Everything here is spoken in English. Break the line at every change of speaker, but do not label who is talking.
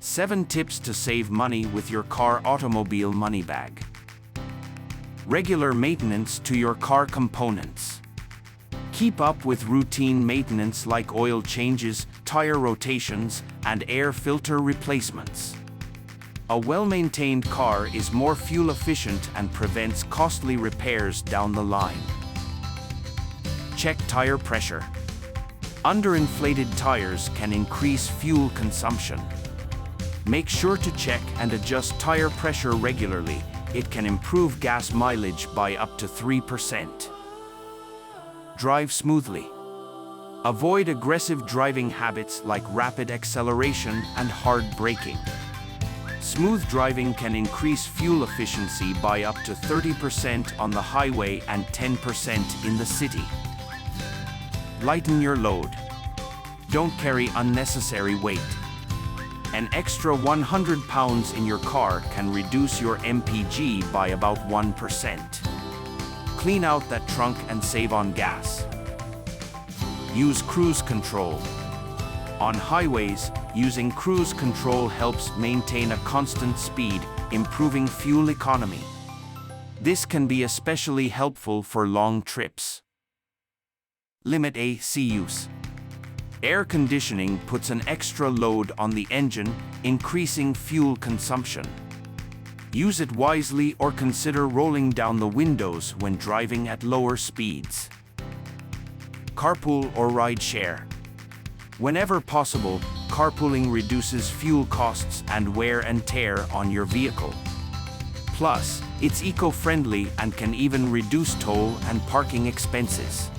7 tips to save money with your car automobile money bag. Regular maintenance to your car components. Keep up with routine maintenance like oil changes, tire rotations, and air filter replacements. A well-maintained car is more fuel efficient and prevents costly repairs down the line. Check tire pressure. Underinflated tires can increase fuel consumption. Make sure to check and adjust tire pressure regularly. It can improve gas mileage by up to 3%. Drive smoothly. Avoid aggressive driving habits like rapid acceleration and hard braking. Smooth driving can increase fuel efficiency by up to 30% on the highway and 10% in the city. Lighten your load. Don't carry unnecessary weight. An extra 100 pounds in your car can reduce your MPG by about 1%. Clean out that trunk and save on gas. Use cruise control. On highways, using cruise control helps maintain a constant speed, improving fuel economy. This can be especially helpful for long trips. Limit AC use. Air conditioning puts an extra load on the engine, increasing fuel consumption. Use it wisely or consider rolling down the windows when driving at lower speeds. Carpool or ride share. Whenever possible, carpooling reduces fuel costs and wear and tear on your vehicle. Plus, it's eco-friendly and can even reduce toll and parking expenses.